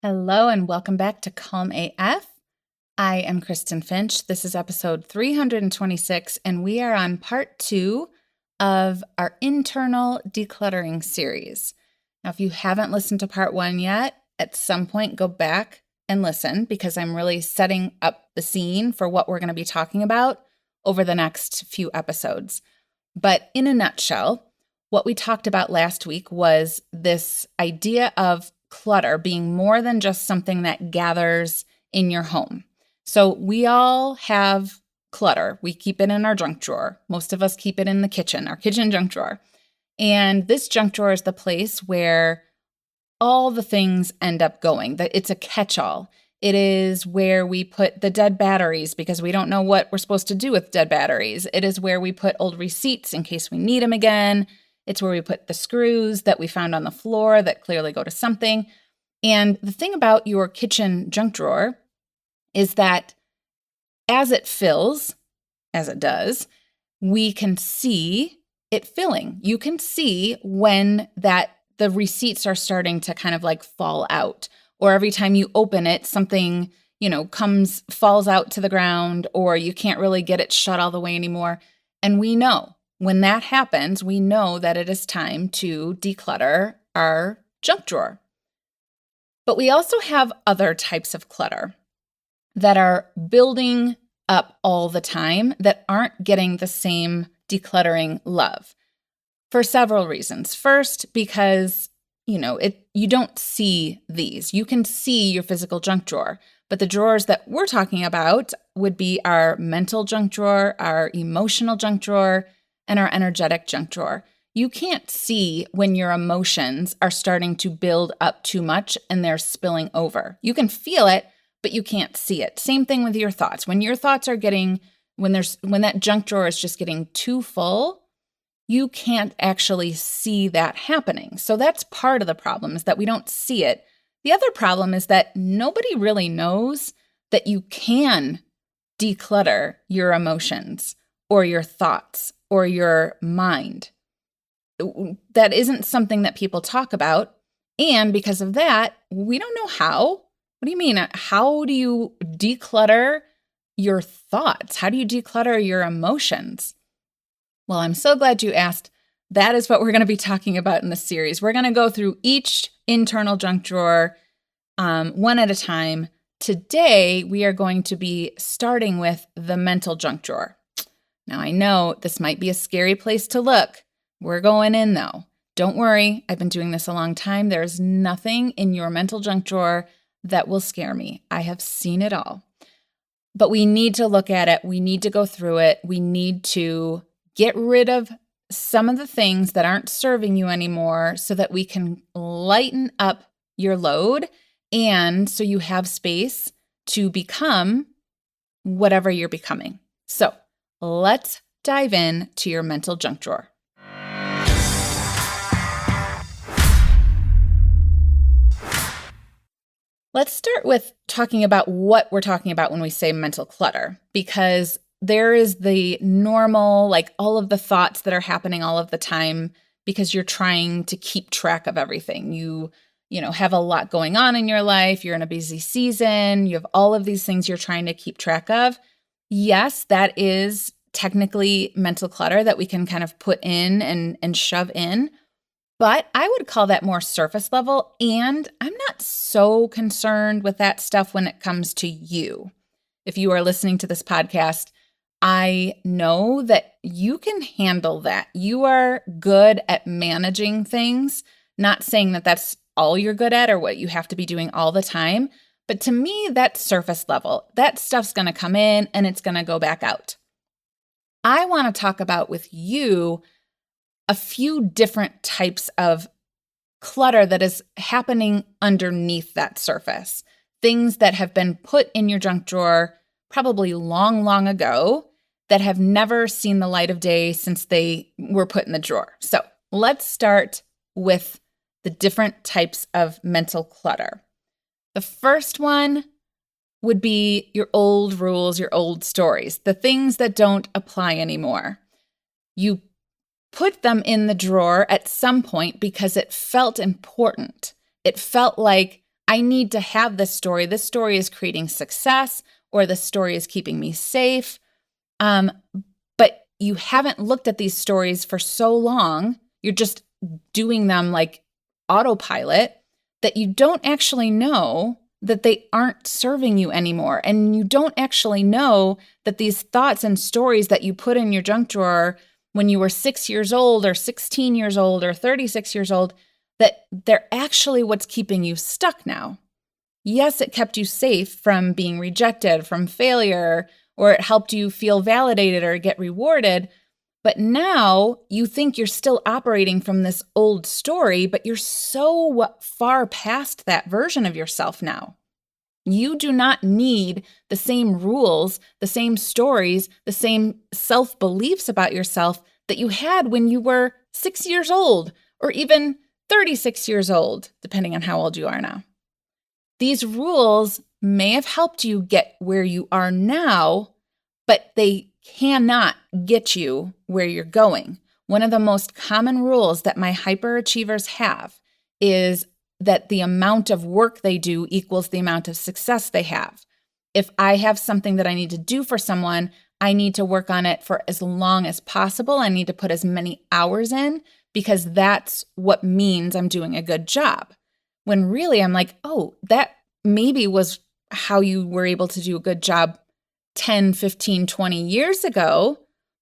Hello and welcome back to Calm AF. I am Kristen Finch. This is episode 326, and we are on part 2 of our internal decluttering series. Now, if you haven't listened to part 1 yet, at some point go back and listen because I'm really setting up the scene for what we're going to be talking about over the next few episodes. But in a nutshell, what we talked about last week was this idea of clutter being more than just something that gathers in your home. So we all have clutter. We keep it in our junk drawer. Most of us keep it in the kitchen, our kitchen junk drawer. And this junk drawer is the place where all the things end up going. It's a catch-all. It is where we put the dead batteries because we don't know what we're supposed to do with dead batteries. It is where we put old receipts in case we need them again. It's where we put the screws that we found on the floor that clearly go to something. And the thing about your kitchen junk drawer is that as it fills, as it does, we can see it filling. You can see when the receipts are starting to kind of like fall out, or every time you open it, something, falls out to the ground, or you can't really get it shut all the way anymore. And we know when that happens, we know that it is time to declutter our junk drawer. But we also have other types of clutter that are building up all the time that aren't getting the same decluttering love for several reasons. First, because, you don't see these. You can see your physical junk drawer, but the drawers that we're talking about would be our mental junk drawer, our emotional junk drawer, and our energetic junk drawer. You can't see when your emotions are starting to build up too much and they're spilling over. You can feel it, but you can't see it. Same thing with your thoughts. When your thoughts are when that junk drawer is just getting too full, you can't actually see that happening. So that's part of the problem, is that we don't see it. The other problem is that nobody really knows that you can declutter your emotions or your thoughts or your mind. That isn't something that people talk about. And because of that, we don't know how. What do you mean? How do you declutter your thoughts? How do you declutter your emotions? Well, I'm so glad you asked. That is what we're going to be talking about in this series. We're going to go through each internal junk drawer one at a time. Today, we are going to be starting with the mental junk drawer. Now, I know this might be a scary place to look. We're going in, though. Don't worry. I've been doing this a long time. There's nothing in your mental junk drawer that will scare me. I have seen it all. But we need to look at it. We need to go through it. We need to get rid of some of the things that aren't serving you anymore so that we can lighten up your load and so you have space to become whatever you're becoming. So let's dive in to your mental junk drawer. Let's start with talking about what we're talking about when we say mental clutter, because there is the normal, like all of the thoughts that are happening all of the time because you're trying to keep track of everything. You have a lot going on in your life. You're in a busy season. You have all of these things you're trying to keep track of. Yes, that is technically mental clutter that we can kind of put in and shove in. But I would call that more surface level, and I'm not so concerned with that stuff when it comes to you. If you are listening to this podcast, I know that you can handle that. You are good at managing things, not saying that that's all you're good at or what you have to be doing all the time. But to me, that's surface level. That stuff's going to come in and it's going to go back out. I want to talk about with you a few different types of clutter that is happening underneath that surface. Things that have been put in your junk drawer probably long, long ago that have never seen the light of day since they were put in the drawer. So let's start with the different types of mental clutter. The first one would be your old rules, your old stories, the things that don't apply anymore. You put them in the drawer at some point because it felt important. It felt like I need to have this story. This story is creating success, or this story is keeping me safe. But you haven't looked at these stories for so long. You're just doing them like autopilot that you don't actually know that they aren't serving you anymore. And you don't actually know that these thoughts and stories that you put in your junk drawer when you were 6 years old or 16 years old or 36 years old, that they're actually what's keeping you stuck now. Yes, it kept you safe from being rejected, from failure, or it helped you feel validated or get rewarded. But now you think you're still operating from this old story, but you're so far past that version of yourself now. You do not need the same rules, the same stories, the same self-beliefs about yourself that you had when you were 6 years old or even 36 years old, depending on how old you are now. These rules may have helped you get where you are now, but they cannot get you where you're going. One of the most common rules that my hyperachievers have is that the amount of work they do equals the amount of success they have. If I have something that I need to do for someone, I need to work on it for as long as possible. I need to put as many hours in because that's what means I'm doing a good job. When really I'm like, oh, that maybe was how you were able to do a good job 10, 15, 20 years ago,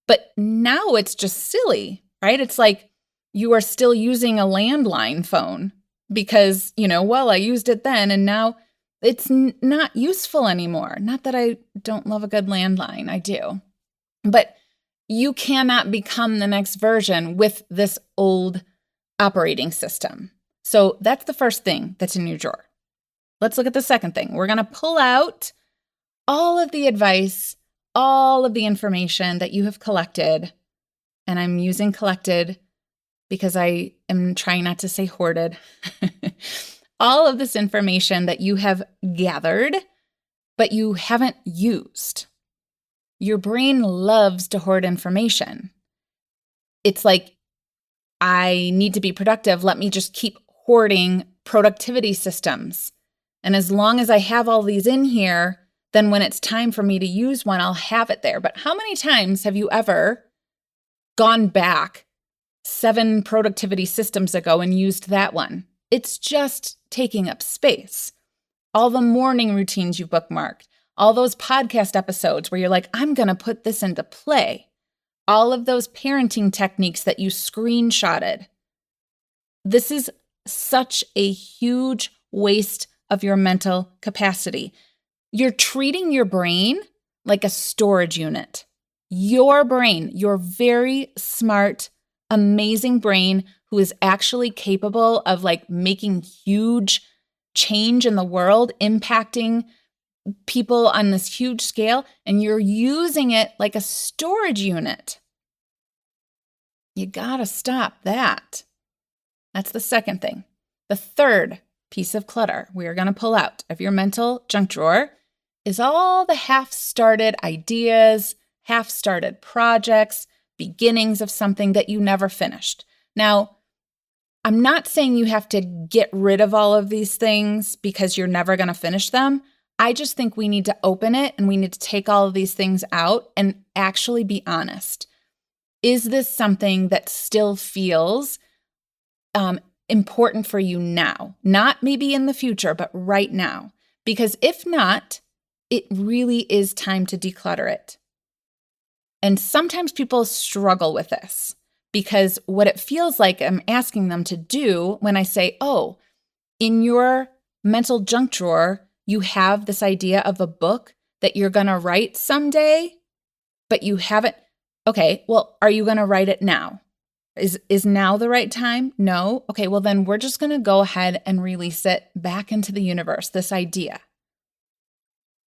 but now it's just silly, right? It's like you are still using a landline phone because, I used it then and now it's not useful anymore. Not that I don't love a good landline, I do. But you cannot become the next version with this old operating system. So that's the first thing that's in your drawer. Let's look at the second thing. We're going to pull out all of the advice, all of the information that you have collected, and I'm using collected because I am trying not to say hoarded. All of this information that you have gathered, but you haven't used. Your brain loves to hoard information. It's like, I need to be productive. Let me just keep hoarding productivity systems. And as long as I have all these in here, then when it's time for me to use one, I'll have it there. But how many times have you ever gone back 7 productivity systems ago and used that one? It's just taking up space. All the morning routines you bookmarked, all those podcast episodes where you're like, I'm going to put this into play. All of those parenting techniques that you screenshotted. This is such a huge waste of your mental capacity. You're treating your brain like a storage unit. Your brain, your very smart, amazing brain who is actually capable of making huge change in the world, impacting people on this huge scale, and you're using it like a storage unit. You gotta stop that. That's the second thing. The third piece of clutter we are going to pull out of your mental junk drawer is all the half-started ideas, half-started projects, beginnings of something that you never finished. Now, I'm not saying you have to get rid of all of these things because you're never going to finish them. I just think we need to open it and we need to take all of these things out and actually be honest. Is this something that still feels important for you now? Not maybe in the future, but right now. Because if not, it really is time to declutter it. And sometimes people struggle with this because what it feels like I'm asking them to do when I say, oh, in your mental junk drawer, you have this idea of a book that you're going to write someday, but you haven't. Okay, well, are you going to write it now? Is now the right time? No? Okay, well, then we're just going to go ahead and release it back into the universe, this idea.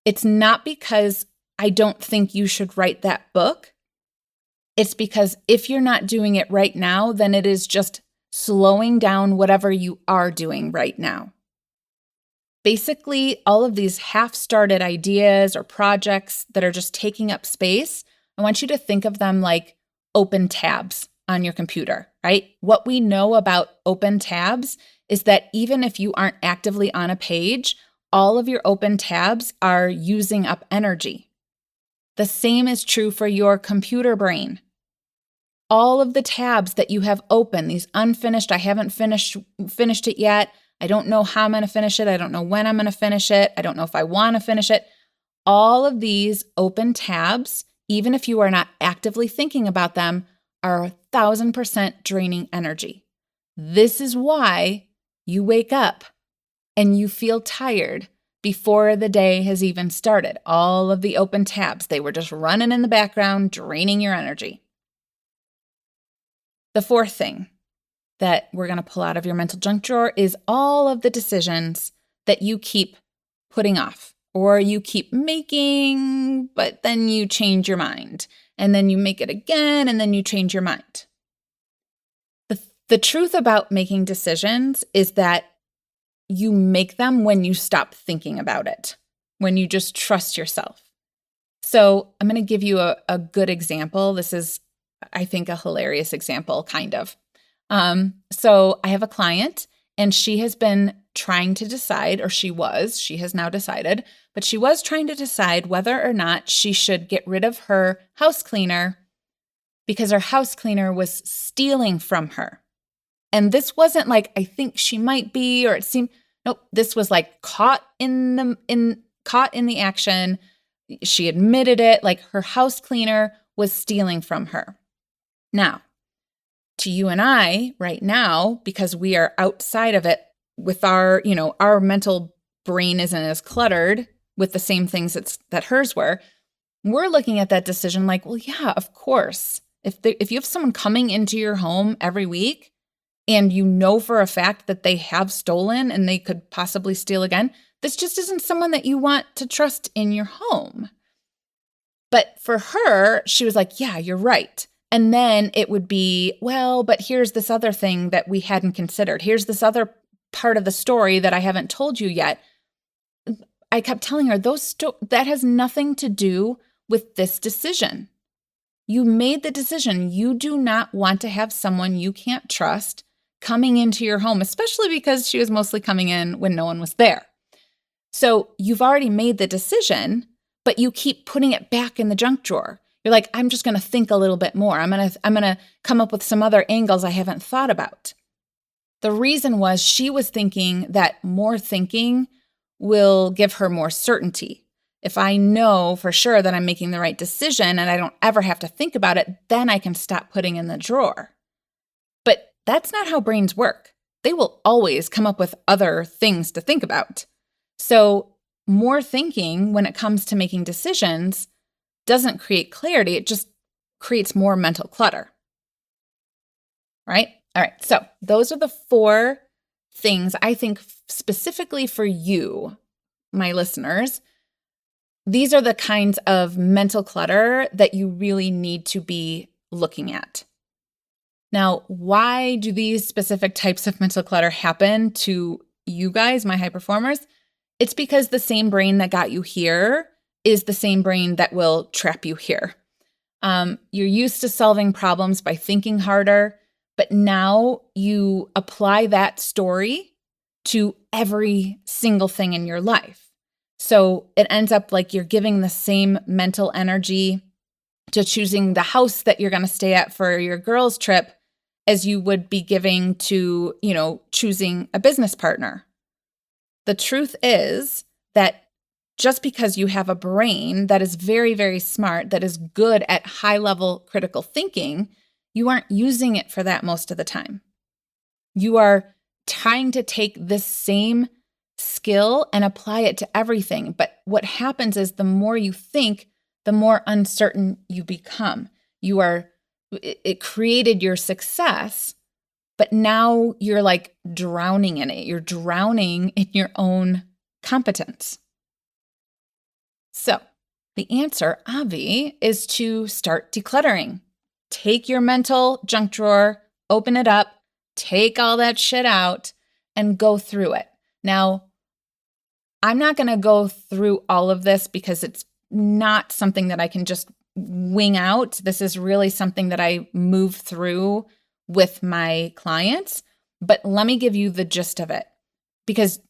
It's not because I don't think you should write that book. It's because if you're not doing it right now, then it is just slowing down whatever you are doing right now. Basically, all of these half-started ideas or projects that are just taking up space, I want you to think of them like open tabs on your computer, right? What we know about open tabs is that even if you aren't actively on a page, all of your open tabs are using up energy. The same is true for your computer brain. All of the tabs that you have open, these unfinished, I haven't finished it yet. I don't know how I'm going to finish it. I don't know when I'm going to finish it. I don't know if I want to finish it. All of these open tabs, even if you are not actively thinking about them, are 1,000% draining energy. This is why you wake up and you feel tired before the day has even started. All of the open tabs, they were just running in the background, draining your energy. The fourth thing that we're going to pull out of your mental junk drawer is all of the decisions that you keep putting off or you keep making, but then you change your mind and then you make it again and then you change your mind. The truth about making decisions is that you make them when you stop thinking about it, when you just trust yourself. So I'm going to give you a good example. This is, I think, a hilarious example, kind of. So I have a client and she has been trying to decide, or she has now decided, but she was trying to decide whether or not she should get rid of her house cleaner because her house cleaner was stealing from her. And this wasn't like, I think she might be, or it seemed, nope, this was like caught in the action. She admitted it, like her house cleaner was stealing from her. Now, to you and I right now, because we are outside of it with our mental brain isn't as cluttered with the same things that hers were, we're looking at that decision like, well, yeah, of course. If you have someone coming into your home every week and you know for a fact that they have stolen and they could possibly steal again, this just isn't someone that you want to trust in your home. But for her, she was like, yeah, you're right. And then it would be, well, but here's this other thing that we hadn't considered. Here's this other part of the story that I haven't told you yet. I kept telling her that has nothing to do with this decision. You made the decision. You do not want to have someone you can't trust coming into your home, especially because she was mostly coming in when no one was there. So you've already made the decision, but you keep putting it back in the junk drawer. You're like, I'm just going to think a little bit more. I'm going to come up with some other angles I haven't thought about. The reason was she was thinking that more thinking will give her more certainty. If I know for sure that I'm making the right decision and I don't ever have to think about it, then I can stop putting in the drawer. But that's not how brains work. They will always come up with other things to think about. So more thinking when it comes to making decisions doesn't create clarity. It just creates more mental clutter. Right? All right. So those are the 4 things I think specifically for you, my listeners. These are the kinds of mental clutter that you really need to be looking at. Now, why do these specific types of mental clutter happen to you guys, my high performers? It's because the same brain that got you here is the same brain that will trap you here. You're used to solving problems by thinking harder, but now you apply that story to every single thing in your life. So it ends up like you're giving the same mental energy to choosing the house that you're going to stay at for your girls' trip as you would be giving to, choosing a business partner. The truth is that just because you have a brain that is very, very smart, that is good at high-level critical thinking, you aren't using it for that most of the time. You are trying to take this same skill and apply it to everything. But what happens is the more you think, the more uncertain you become. It created your success, but now you're like drowning in it. You're drowning in your own competence. So the answer, Avi, is to start decluttering. Take your mental junk drawer, open it up, take all that shit out, and go through it. Now, I'm not going to go through all of this because it's not something that I can just wing out. This is really something that I move through with my clients. But let me give you the gist of it, because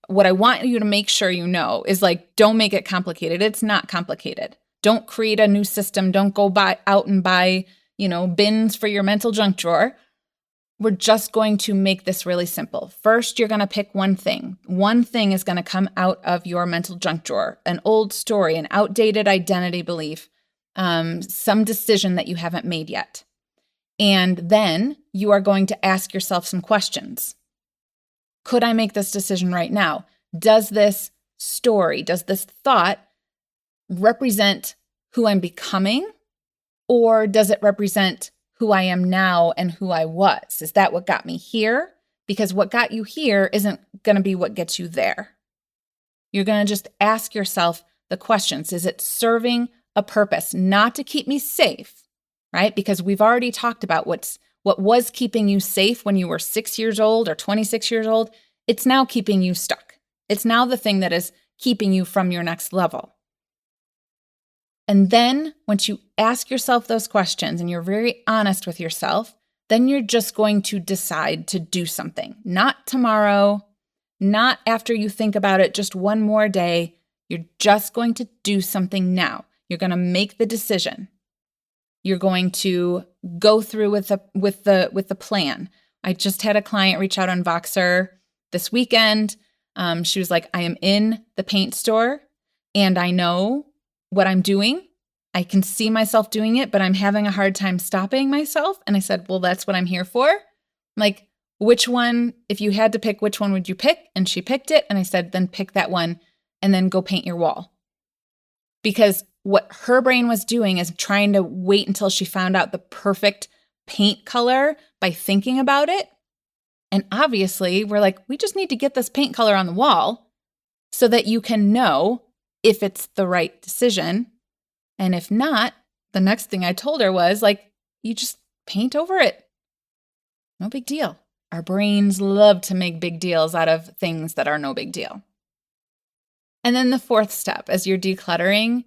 what I want you to make sure you know is like, don't make it complicated. It's not complicated. Don't create a new system. Don't go out and buy, bins for your mental junk drawer. We're just going to make this really simple. First, you're going to pick one thing. One thing is going to come out of your mental junk drawer, an old story, an outdated identity belief, some decision that you haven't made yet. And then you are going to ask yourself some questions. Could I make this decision right now? Does this story, does this thought represent who I'm becoming? Or does it represent who I am now and who I was? Is that what got me here? Because what got you here isn't going to be what gets you there. You're going to just ask yourself the questions. Is it serving a purpose? Not to keep me safe, right? Because we've already talked about what was keeping you safe when you were 6 years old or 26 years old. It's now keeping you stuck. It's now the thing that is keeping you from your next level. And then once you ask yourself those questions and you're very honest with yourself, then you're just going to decide to do something. Not tomorrow, not after you think about it just one more day. You're just going to do something now. You're going to make the decision. You're going to go through with the plan. I just had a client reach out on Voxer this weekend. She was like, I am in the paint store and I know what I'm doing. I can see myself doing it, but I'm having a hard time stopping myself. And I said, well, that's what I'm here for. I'm like, which one, if you had to pick, which one would you pick? And she picked it. And I said, then pick that one and then go paint your wall. Because what her brain was doing is trying to wait until she found out the perfect paint color by thinking about it. And obviously, we're like, we just need to get this paint color on the wall so that you can know if it's the right decision. And if not, the next thing I told her was like, you just paint over it. No big deal. Our brains love to make big deals out of things that are no big deal. And then the fourth step, as you're decluttering,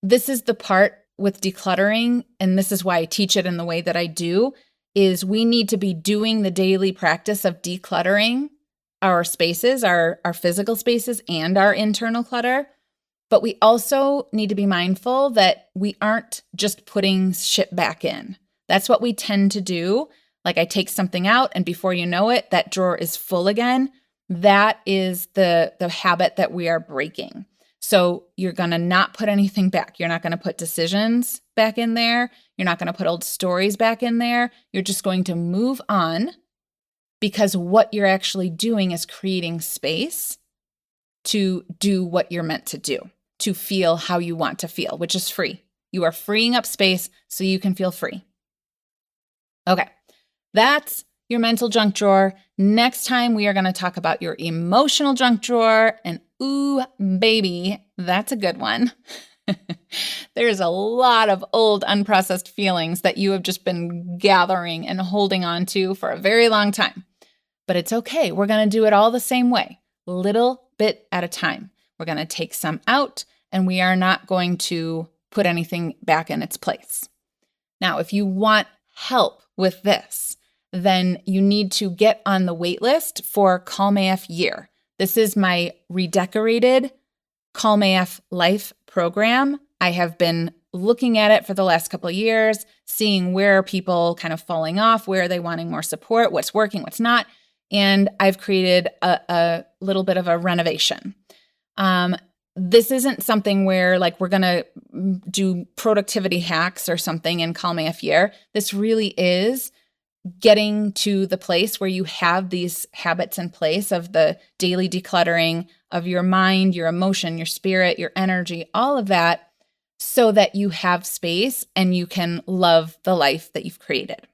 this is the part with decluttering, and this is why I teach it in the way that I do, is we need to be doing the daily practice of decluttering our spaces, our physical spaces and our internal clutter. But we also need to be mindful that we aren't just putting shit back in. That's what we tend to do. Like I take something out and before you know it, that drawer is full again. That is the habit that we are breaking. So you're going to not put anything back. You're not going to put decisions back in there. You're not going to put old stories back in there. You're just going to move on because what you're actually doing is creating space to do what you're meant to do, to feel how you want to feel, which is free. You are freeing up space so you can feel free. Okay, that's your mental junk drawer. Next time, we are going to talk about your emotional junk drawer. And ooh, baby, that's a good one. There's a lot of old unprocessed feelings that you have just been gathering and holding on to for a very long time. But it's okay. We're going to do it all the same way, little bit at a time. We're going to take some out and we are not going to put anything back in its place. Now, if you want help with this, then you need to get on the wait list for Calm AF Year. This is my redecorated Calm AF Life program. I have been looking at it for the last couple of years, seeing where are people kind of falling off, where are they wanting more support, what's working, what's not. And I've created a little bit of a renovation. This isn't something where like we're going to do productivity hacks or something in Calm AF Year. This really is getting to the place where you have these habits in place of the daily decluttering of your mind, your emotion, your spirit, your energy, all of that, so that you have space and you can love the life that you've created.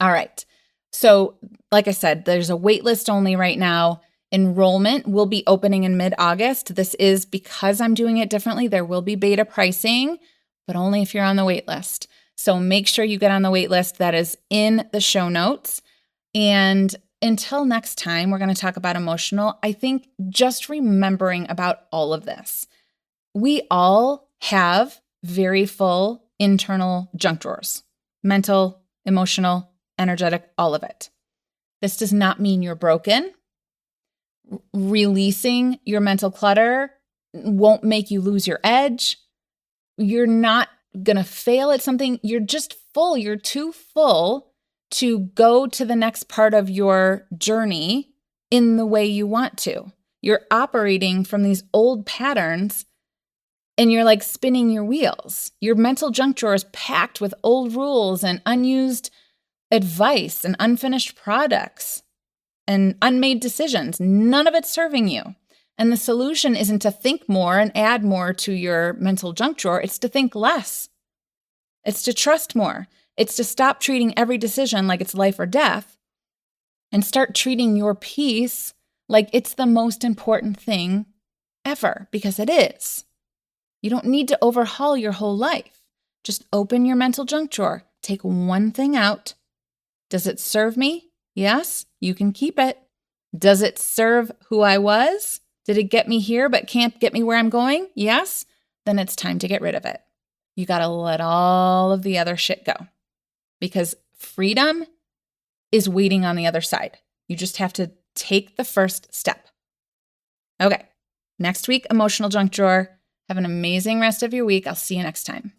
All right. So like I said, there's a wait list only right now. Enrollment will be opening in mid-August. This is because I'm doing it differently. There will be beta pricing, but only if you're on the wait list. So make sure you get on the wait list. That is in the show notes. And until next time, we're going to talk about emotional. I think just remembering about all of this. We all have very full internal junk drawers, mental, emotional, energetic, all of it. This does not mean you're broken. Releasing your mental clutter won't make you lose your edge. You're not going to fail at something. You're just full. You're too full to go to the next part of your journey in the way you want to. You're operating from these old patterns and you're like spinning your wheels. Your mental junk drawer is packed with old rules and unused advice and unfinished products and unmade decisions. None of it's serving you. And the solution isn't to think more and add more to your mental junk drawer. It's to think less. It's to trust more. It's to stop treating every decision like it's life or death and start treating your peace like it's the most important thing ever, because it is. You don't need to overhaul your whole life. Just open your mental junk drawer. Take one thing out. Does it serve me? Yes, you can keep it. Does it serve who I was? Did it get me here but can't get me where I'm going? Yes, then it's time to get rid of it. You got to let all of the other shit go, because freedom is waiting on the other side. You just have to take the first step. Okay, next week, emotional junk drawer. Have an amazing rest of your week. I'll see you next time.